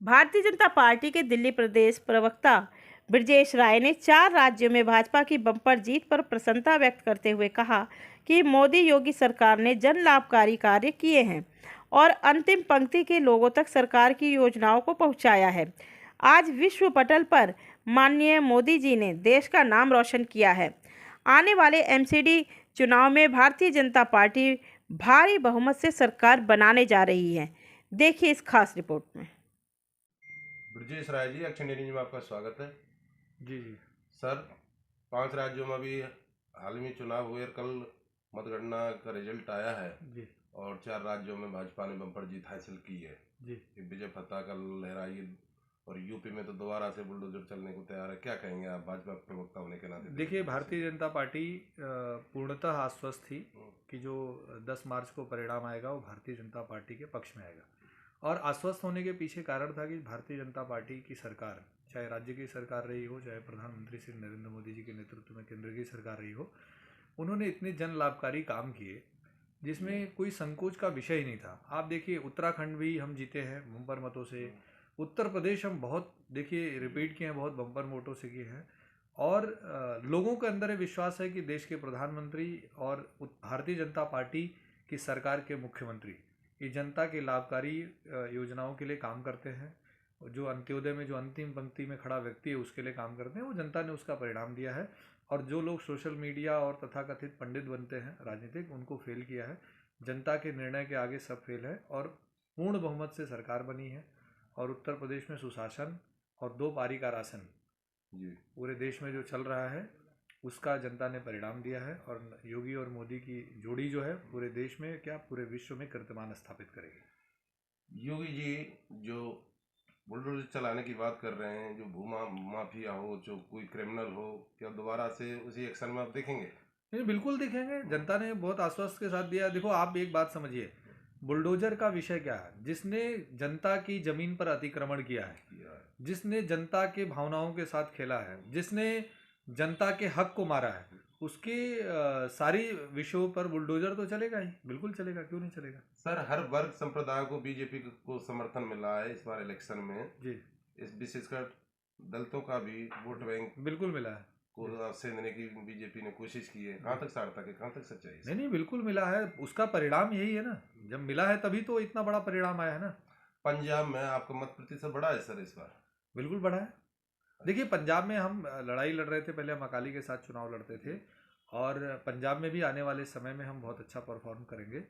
Bharatiya Janata party के दिल्ली प्रदेश प्रवक्ता ब्रजेश राय ने 4 राज्यों में भाजपा की बम्पर जीत पर प्रसन्नता व्यक्त करते हुए कहा कि मोदी योगी सरकार ने जन लाभकारी कार्य किए हैं और अंतिम पंक्ति के लोगों तक सरकार की योजनाओं को पहुंचाया है। आज विश्व पटल पर माननीय मोदी जी ने देश का नाम रोशन किया है। आने वाले एमसीडी चुनाव में भारतीय जनता पार्टी भारी बहुमत से सरकार बनाने जा रही है। देखिए इस खास रिपोर्ट में। ब्रजेश राय जी, एक्शन न्यूज में आपका स्वागत है। जी जी सर, 5 राज्यों में भी हाल में चुनाव हुए और कल मतगणना का रिजल्ट आया है जी और 4 राज्यों में भाजपा ने बम्पर जीत हासिल की है। जी विजय फतह का लहराई और यूपी में तो दोबारा से बुलडोजर चलने को तैयार है। क्या कहेंगे आप भाजपा प्रवक्ता होने के नाते? देखिए, भारतीय जनता पार्टी पूर्णतः आश्वस्त थी कि जो 10 मार्च को परिणाम आएगा वो भारतीय जनता पार्टी के पक्ष में आएगा। और आश्वस्त होने के पीछे कारण था कि भारतीय जनता पार्टी की सरकार, चाहे राज्य की सरकार रही हो, चाहे प्रधानमंत्री श्री नरेंद्र मोदी जी के नेतृत्व में केंद्र की सरकार रही हो, उन्होंने इतने जन लाभकारी काम किए जिसमें कोई संकोच का विषय ही नहीं था। आप देखिए, उत्तराखंड भी हम जीते हैं बम्पर मतों से। उत्तर प्रदेश हम बहुत, देखिए, रिपीट किए हैं, बहुत बम्पर वोटों से किए हैं। और लोगों के अंदर ये विश्वास है कि देश के प्रधानमंत्री और भारतीय जनता पार्टी की सरकार के मुख्यमंत्री ये जनता के लाभकारी योजनाओं के लिए काम करते हैं। जो अंत्योदय में जो अंतिम पंक्ति में खड़ा व्यक्ति है उसके लिए काम करते हैं, वो जनता ने उसका परिणाम दिया है। और जो लोग सोशल मीडिया और तथाकथित पंडित बनते हैं राजनीतिक, उनको फेल किया है। जनता के निर्णय के आगे सब फेल है और पूर्ण बहुमत से सरकार बनी है। और उत्तर प्रदेश में सुशासन और 2 पारी का राशन जी, पूरे देश में जो चल रहा है उसका जनता ने परिणाम दिया है। और योगी और मोदी की जोड़ी जो है पूरे देश में क्या पूरे विश्व में कीर्तिमान स्थापित करेगी। योगी जी जो बुलडोजर चलाने की बात कर रहे हैं, जो भूमा माफिया हो, जो कोई क्रिमिनल हो, क्या दोबारा से उसी एक्शन में आप देखेंगे? नहीं, बिल्कुल दिखेंगे। जनता ने बहुत आश्वस्त के साथ दिया। देखो, आप एक बात समझिए, बुलडोजर का विषय क्या है? जिसने जनता की जमीन पर अतिक्रमण किया है, जिसने जनता के भावनाओं के साथ खेला है, जिसने जनता के हक को मारा है, उसके सारी विषयों पर बुलडोजर तो चलेगा ही, बिल्कुल चलेगा, क्यों नहीं चलेगा। सर, हर वर्ग संप्रदाय को बीजेपी को समर्थन मिला है इस बार इलेक्शन में। जी, इस विशेषकर दलितों का भी वोट बैंक बिल्कुल मिला है। को सेंधने की बीजेपी ने कोशिश की है। कहाँ तक सार्थक है, कहाँ तक सच्चाई है नहीं इसमें? नहीं, बिल्कुल मिला है। उसका परिणाम यही है ना, जब मिला है तभी तो इतना बड़ा परिणाम आया है ना। पंजाब में आपका मत प्रतिशत बढ़ा है सर इस बार? बिल्कुल बढ़ा है। देखिए, पंजाब में हम लड़ाई लड़ रहे थे, पहले हम अकाली के साथ चुनाव लड़ते थे। और पंजाब में भी आने वाले समय में हम बहुत अच्छा परफॉर्म करेंगे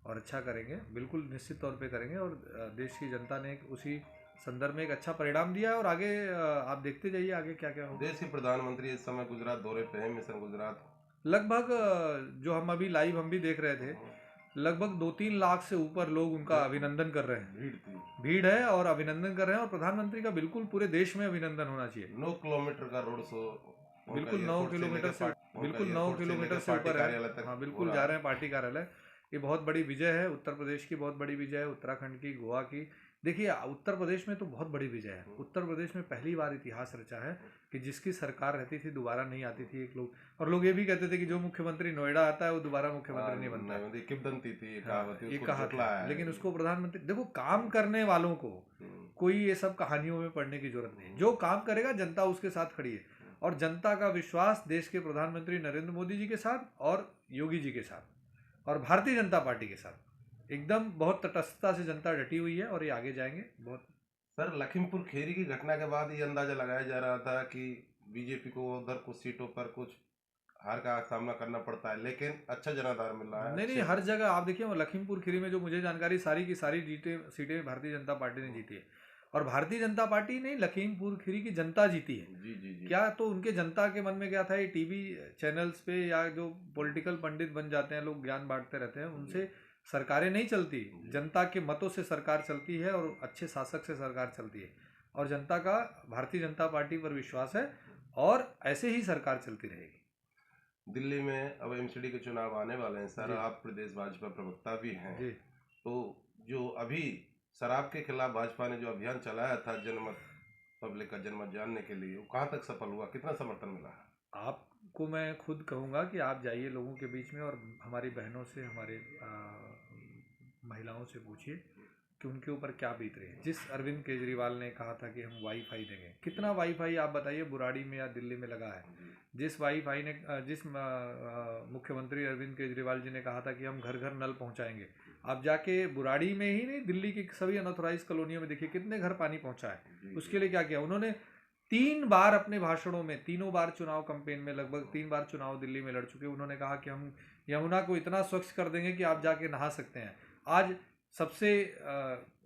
और अच्छा करेंगे, बिल्कुल निश्चित तौर पे करेंगे। और देश की जनता ने उसी संदर्भ में एक अच्छा परिणाम दिया है। और आगे आप देखते जाइए आगे क्या क्या होगा। देश के प्रधानमंत्री इस समय गुजरात दौरे पे हैं, मिशन गुजरात। लगभग जो हम अभी लाइव हम भी देख रहे थे, लगभग 2-3 लाख से ऊपर लोग उनका अभिनंदन कर रहे हैं। भीड़ थी, भीड़ है और अभिनंदन कर रहे हैं। और प्रधानमंत्री का बिल्कुल पूरे देश में अभिनंदन होना चाहिए। 9 किलोमीटर का रोड शो बिल्कुल 9 किलोमीटर से ऊपर है। कार्यालय तक हाँ, हो बिल्कुल रहा जा है। रहे हैं पार्टी कार्यालय। ये बहुत बड़ी विजय है, उत्तर प्रदेश की बहुत बड़ी विजय है, उत्तराखंड की, गोवा की। देखिए, उत्तर प्रदेश में तो बहुत बड़ी विजय है। उत्तर प्रदेश में पहली बार इतिहास रचा है कि जिसकी सरकार रहती थी दोबारा नहीं आती थी एक लोग। और लोग ये भी कहते थे कि जो मुख्यमंत्री नोएडा आता है वो दोबारा मुख्यमंत्री नहीं बनता है। नहीं, किंवदंती थी, ये हाँ, कहावत है, ये उसको कहा झुठलाया था, है। लेकिन उसको प्रधानमंत्री, देखो, काम करने वालों को कोई ये सब कहानियों में पढ़ने की जरूरत नहीं। जो काम करेगा जनता उसके साथ खड़ी है। और जनता का विश्वास देश के प्रधानमंत्री नरेंद्र मोदी जी के साथ और योगी जी के साथ और भारतीय जनता पार्टी के साथ एकदम बहुत तटस्थता से जनता डटी हुई है और ये आगे जाएंगे बहुत। सर, लखीमपुर खीरी की घटना के बाद ये अंदाजा लगाया जा रहा था कि बीजेपी को उधर कुछ सीटों पर कुछ हार का सामना करना पड़ता है, लेकिन अच्छा जनाधार मिल रहा है। नहीं नहीं, हर जगह आप देखिए, लखीमपुर खीरी में जो मुझे जानकारी, सारी की सारी सीटें भारतीय जनता पार्टी ने जीती है। और भारतीय जनता पार्टी नहीं, लखीमपुर खीरी की जनता जीती है। जी जी जी। क्या तो उनके जनता के मन में क्या था, ये टीवी चैनल्स पे या जो पॉलिटिकल पंडित बन जाते हैं लोग, ज्ञान बांटते रहते हैं, उनसे सरकारें नहीं चलती। जनता के मतों से सरकार चलती है और अच्छे शासक से सरकार चलती है। और जनता का भारतीय जनता पार्टी पर विश्वास है और ऐसे ही सरकार चलती रहेगी। दिल्ली में अब एमसीडी के चुनाव आने वाले हैं सर, जी आप प्रदेश भाजपा प्रवक्ता भी हैं। जी। तो जो अभी शराब के खिलाफ भाजपा ने जो अभियान चलाया था, जनमत, पब्लिक का जनमत जानने के लिए, वो कहाँ तक सफल हुआ, कितना समर्थन मिला? आपको मैं खुद कहूँगा कि आप जाइए लोगों के बीच में और हमारी बहनों से, हमारे महिलाओं से पूछिए कि उनके ऊपर क्या बीत रही है। जिस अरविंद केजरीवाल ने कहा था कि हम वाईफाई देंगे, कितना वाईफाई आप बताइए बुराड़ी में या दिल्ली में लगा है। जिस वाईफाई ने जिस मुख्यमंत्री अरविंद केजरीवाल जी ने कहा था कि हम घर घर नल पहुंचाएंगे, आप जाके बुराड़ी में ही नहीं, दिल्ली की सभी अनऑथराइज कॉलोनियों में देखिए कितने घर पानी पहुंचा है। उसके लिए क्या किया उन्होंने? 3 बार अपने भाषणों में, तीनों बार चुनाव कैंपेन में, लगभग 3 बार चुनाव दिल्ली में लड़ चुके, उन्होंने कहा कि हम यमुना को इतना स्वच्छ कर देंगे कि आप जाके नहा सकते हैं। आज सबसे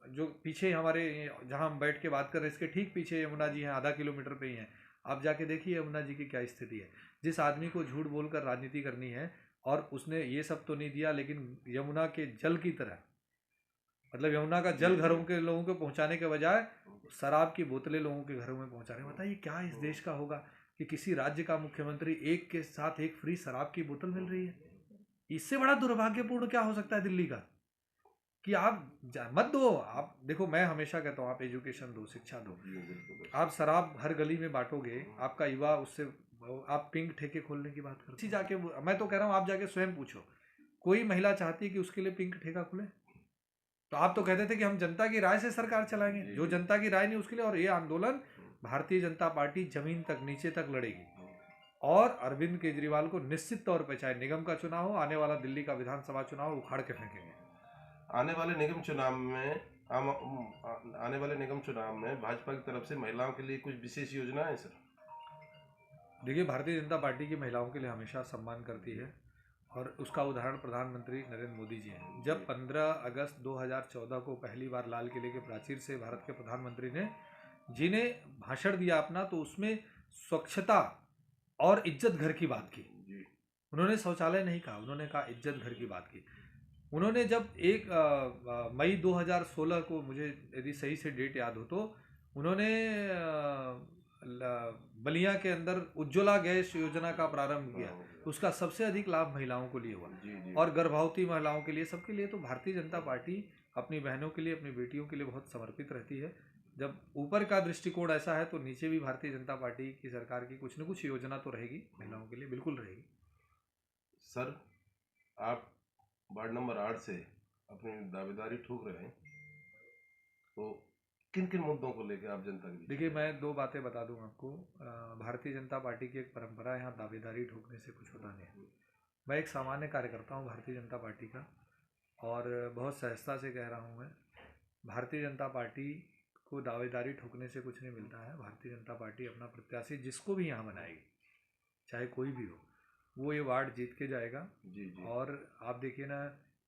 जो पीछे हमारे जहां हम बैठ के बात कर रहे हैं, इसके ठीक पीछे यमुना जी हैं, आधा किलोमीटर पे ही हैं। आप जाके देखिए यमुना जी की क्या स्थिति है। जिस आदमी को झूठ बोलकर राजनीति करनी है, और उसने ये सब तो नहीं दिया, लेकिन यमुना के जल की तरह, मतलब यमुना का जल घरों के लोगों को पहुंचाने के बजाय शराब की बोतलें लोगों के घरों में पहुंचा रहे हैं। बताइए क्या इस देश का होगा कि किसी राज्य का मुख्यमंत्री एक के साथ एक फ्री शराब की बोतल मिल रही है। इससे बड़ा दुर्भाग्यपूर्ण क्या हो सकता है दिल्ली का, कि आप मत दो। आप देखो, मैं हमेशा कहता हूँ आप एजुकेशन दो, शिक्षा दो। आप शराब हर गली में बांटोगे, आपका युवा उससे, आप पिंक ठेके खोलने की बात करते हैं। जाके मैं तो कह रहा हूँ आप जाके स्वयं पूछो, कोई महिला चाहती है कि उसके लिए पिंक ठेका खुले? तो आप तो कहते थे कि हम जनता की राय से सरकार चलाएंगे, जो जनता की राय नहीं उसके लिए। और ये आंदोलन भारतीय जनता पार्टी जमीन तक, नीचे तक लड़ेगी, और अरविंद केजरीवाल को निश्चित तौर पर, चाहे निगम का चुनाव हो, आने वाला दिल्ली का विधानसभा चुनाव, उखाड़ के फेंकेंगे। आने वाले निगम चुनाव में भाजपा की तरफ से महिलाओं के लिए कुछ विशेष योजना है सर? देखिए, भारतीय जनता पार्टी की महिलाओं के लिए हमेशा सम्मान करती है, और उसका उदाहरण प्रधानमंत्री नरेंद्र मोदी जी हैं। जब 15 अगस्त 2014 को पहली बार लाल किले के प्राचीर से भारत के प्रधानमंत्री ने जिन्हें भाषण दिया अपना, तो उसमें स्वच्छता और इज्जत घर की बात की। उन्होंने शौचालय नहीं कहा, उन्होंने कहा इज्जत घर की बात की। उन्होंने जब 1 मई 2016 को, मुझे यदि सही से डेट याद हो, तो उन्होंने बलिया के अंदर उज्ज्वला गैस योजना का प्रारंभ किया। उसका सबसे अधिक लाभ महिलाओं को लिए हुआ, और गर्भवती महिलाओं के लिए, सबके लिए। तो भारतीय जनता पार्टी अपनी बहनों के लिए, अपनी बेटियों के लिए बहुत समर्पित रहती है। जब ऊपर का दृष्टिकोण ऐसा है, तो नीचे भी भारतीय जनता पार्टी की सरकार की कुछ न कुछ योजना तो रहेगी, महिलाओं के लिए बिल्कुल रहेगी। सर, आप वार्ड नंबर 8 से अपनी दावेदारी ठोक रहे हैं, तो किन किन मुद्दों को लेकर आप जनता के बीच? देखिए, मैं 2 बातें बता दूं आपको। भारतीय जनता पार्टी की एक परंपरा है, यहाँ दावेदारी ठोकने से कुछ होता नहीं है। मैं एक सामान्य कार्यकर्ता हूँ भारतीय जनता पार्टी का, और बहुत सहजता से कह रहा हूँ मैं, भारतीय जनता पार्टी को दावेदारी ठोकने से कुछ नहीं मिलता है। भारतीय जनता पार्टी अपना प्रत्याशी जिसको भी यहाँ बनाएगी, चाहे कोई भी हो, वो ये वार्ड जीत के जाएगा। और आप देखिए ना,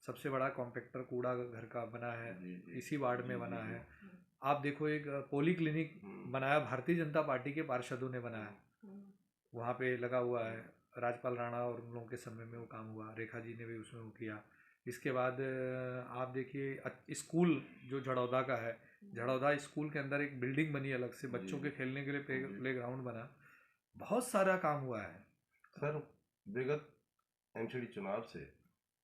सबसे बड़ा कॉम्पैक्टर कूड़ा घर का बना है, इसी वार्ड में बना है। आप देखो, एक पोली क्लिनिक बनाया, भारतीय जनता पार्टी के पार्षदों ने बनाया, वहाँ पे लगा हुआ है। राजपाल राणा और उन लोगों के समय में वो काम हुआ, रेखा जी ने भी उसमें वो किया। इसके बाद आप देखिए, स्कूल जो झड़ौदा का है, झड़ौदा स्कूल के अंदर एक बिल्डिंग बनी अलग से, बच्चों के खेलने के लिए प्ले ग्राउंड बना। बहुत सारा काम हुआ है। सर, विगत एमसीडी चुनाव से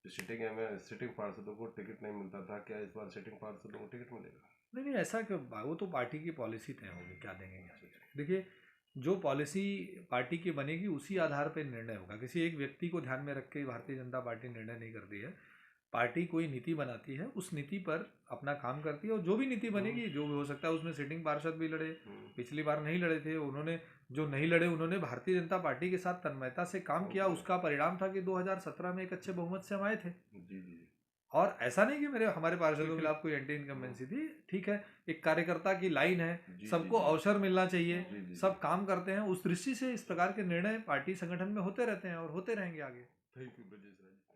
सिटिंग पार्षदों को टिकट नहीं मिलता था, क्या इस बार सिटिंग पार्षदों को टिकट मिलेगा? नहीं, ऐसा क्यों? वो तो पार्टी की पॉलिसी तय होगी, क्या देंगे क्या नहीं। देखिए, जो पॉलिसी पार्टी की बनेगी उसी आधार पर निर्णय होगा। किसी एक व्यक्ति को ध्यान में रख के भारतीय जनता पार्टी निर्णय नहीं करती है। पार्टी कोई नीति बनाती है, उस नीति पर अपना काम करती है, और जो भी नीति बनेगी, जो भी हो सकता है, उसमें सिटिंग पार्षद भी लड़े। पिछली बार नहीं लड़े थे उन्होंने, जो नहीं लड़े उन्होंने भारतीय जनता पार्टी के साथ तन्मयता से काम किया। उसका परिणाम था कि 2017 में एक अच्छे बहुमत से हम आए थे। और ऐसा नहीं कि हमारे पार्षदों के खिलाफ कोई एंटी इनकम्बेंसी थी। ठीक है, एक कार्यकर्ता की लाइन है, सबको अवसर मिलना चाहिए, सब काम करते हैं। उस दृष्टि से इस प्रकार के निर्णय पार्टी संगठन में होते रहते हैं और होते रहेंगे आगे। Thank you Brajesh Raj.